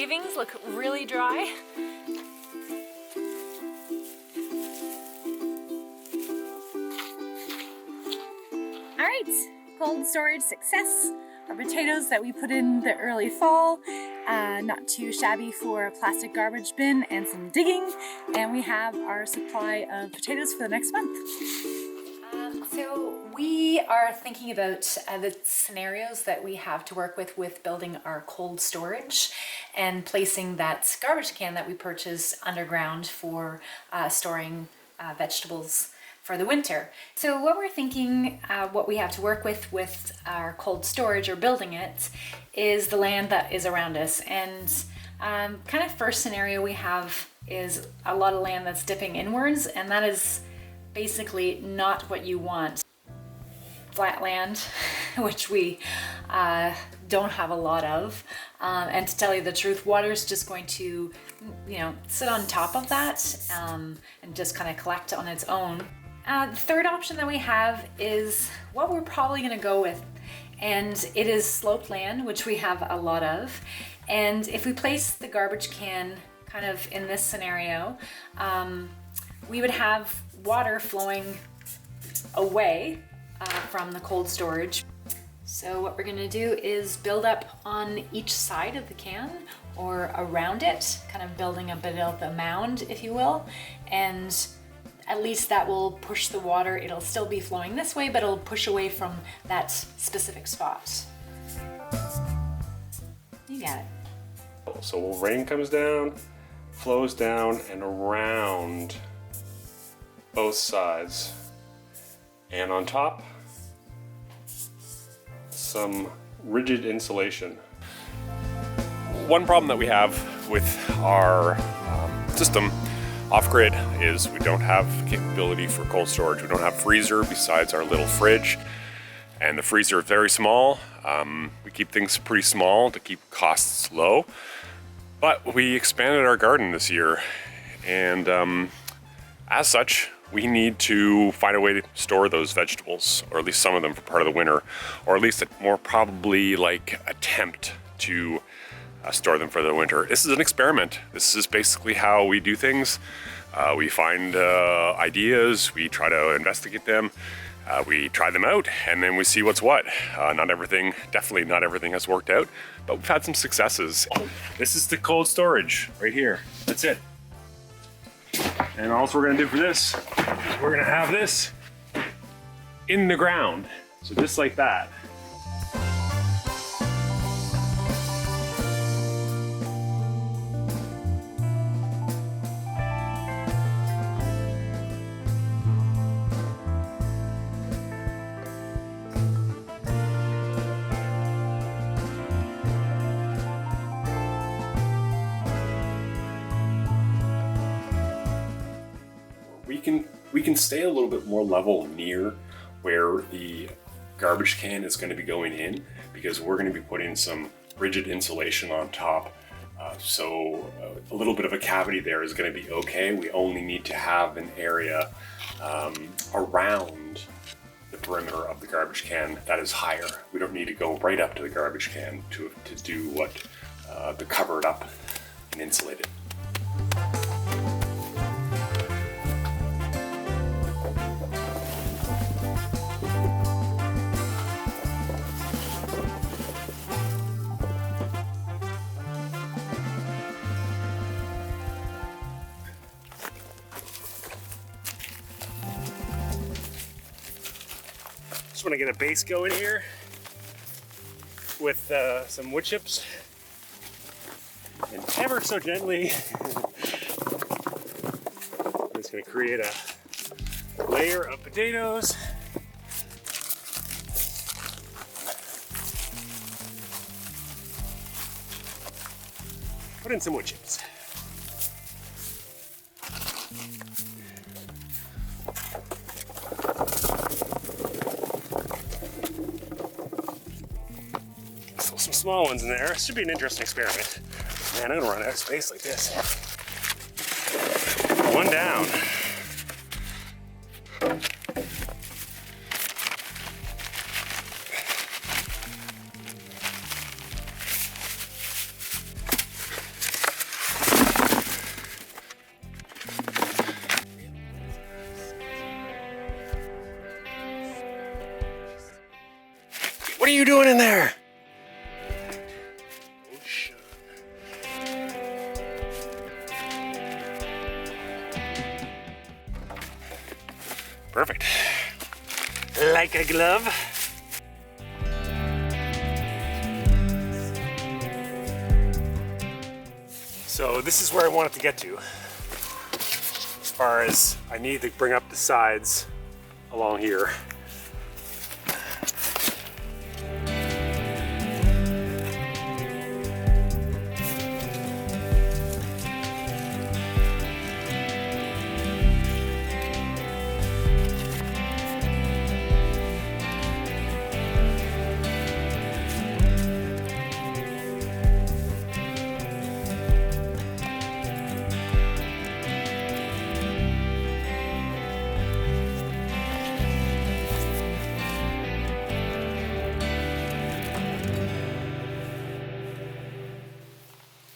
shavings look really dry. All right, cold storage success. Our potatoes that we put in the early fall, not too shabby for a plastic garbage bin and some digging, and we have our supply of potatoes for the next month. So we are thinking about the scenarios that we have to work with building our cold storage and placing that garbage can that we purchase underground for storing vegetables for the winter. So what we're thinking, what we have to work with our cold storage or building it is the land that is around us. And kind of first scenario we have is a lot of land that's dipping inwards, and that is basically not what you want. Flat land, which we don't have a lot of. And to tell you the truth, water's just going to, sit on top of that and just kind of collect on its own. The third option that we have is what we're probably going to go with, and it is sloped land, which we have a lot of. And if we place the garbage can kind of in this scenario, we would have water flowing away from the cold storage. So what we're going to do is build up on each side of the can or around it, kind of building a bit of a mound, if you will, and at least that will push the water. It'll still be flowing this way, but it'll push away from that specific spot. You got it. So rain comes down, flows down and around both sides. And on top, some rigid insulation. One problem that we have with our system off-grid is we don't have capability for cold storage. We don't have freezer besides our little fridge, and the freezer is very small. We keep things pretty small to keep costs low, but we expanded our garden this year, and as such, we need to find a way to store those vegetables, or at least some of them for part of the winter, or at least a more probably like attempt to store them for the winter. This is an experiment. This is basically how we do things. We find ideas, we try to investigate them, we try them out, and then we see what's what. Definitely not everything has worked out, but we've had some successes. This is the cold storage right here. That's it. And all we're gonna do for this, we're gonna have this in the ground. So just like that. We can stay a little bit more level near where the garbage can is going to be going in, because we're going to be putting some rigid insulation on top. So a little bit of a cavity there is going to be okay. We only need to have an area around the perimeter of the garbage can that is higher. We don't need to go right up to the garbage can to do what to cover it up and insulate it. Just want to get a base going here with some wood chips, and ever so gently I'm just going to create a layer of potatoes. Put in some wood chips. Some small ones in there. It should be an interesting experiment. Man, I'm gonna run out of space like this. One down. you doing in there? Perfect. Like a glove. So this is where I want it to get to. As far as I need to bring up the sides along here.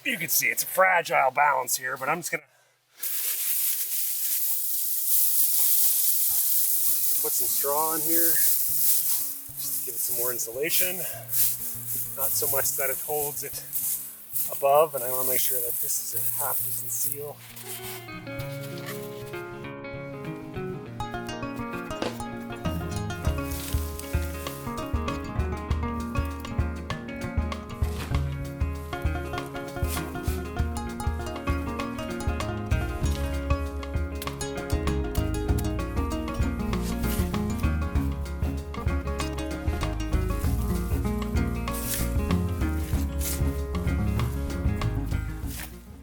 You can see it's a fragile balance here, but I'm just gonna put some straw in here just to give it some more insulation. Not so much that it holds it above, and I want to make sure that this is a half decent seal.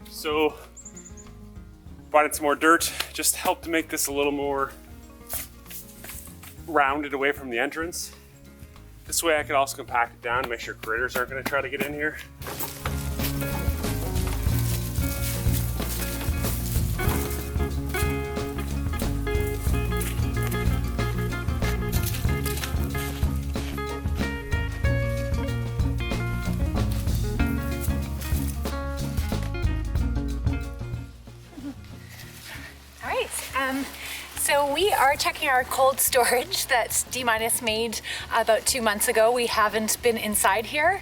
So, brought in some more dirt, just helped to make this a little more rounded away from the entrance. This way I could also compact it down to make sure critters aren't going to try to get in here. So we are checking our cold storage that D-Minus made about 2 months ago. We haven't been inside here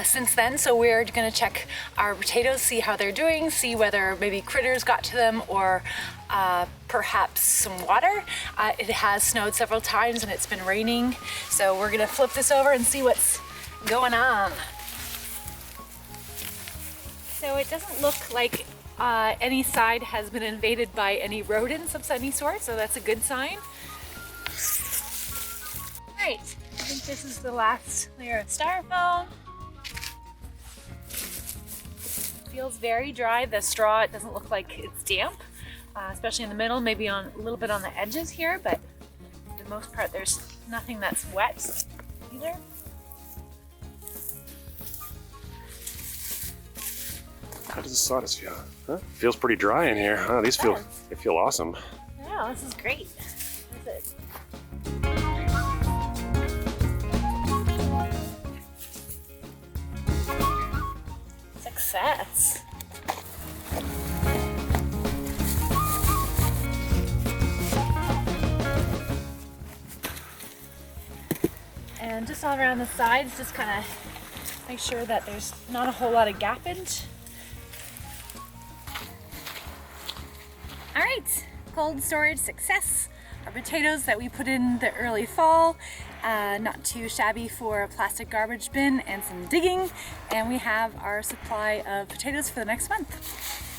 since then, so we're gonna check our potatoes, see how they're doing, see whether maybe critters got to them or perhaps some water. It has snowed several times and it's been raining, so we're gonna flip this over and see what's going on. So it doesn't look like any side has been invaded by any rodents of any sort, so that's a good sign. Right, I think this is the last layer of styrofoam. Feels very dry. The straw, it doesn't look like it's damp, especially in the middle, maybe on a little bit on the edges here, but for the most part there's nothing that's wet either. How does the sawdust feel? Huh? Feels pretty dry in here. Oh, these feel awesome. Yeah, this is great. This is success. And just all around the sides, just kind of make sure that there's not a whole lot of gappage. All right, cold storage success. Our potatoes that we put in the early fall, not too shabby for a plastic garbage bin and some digging, and we have our supply of potatoes for the next month.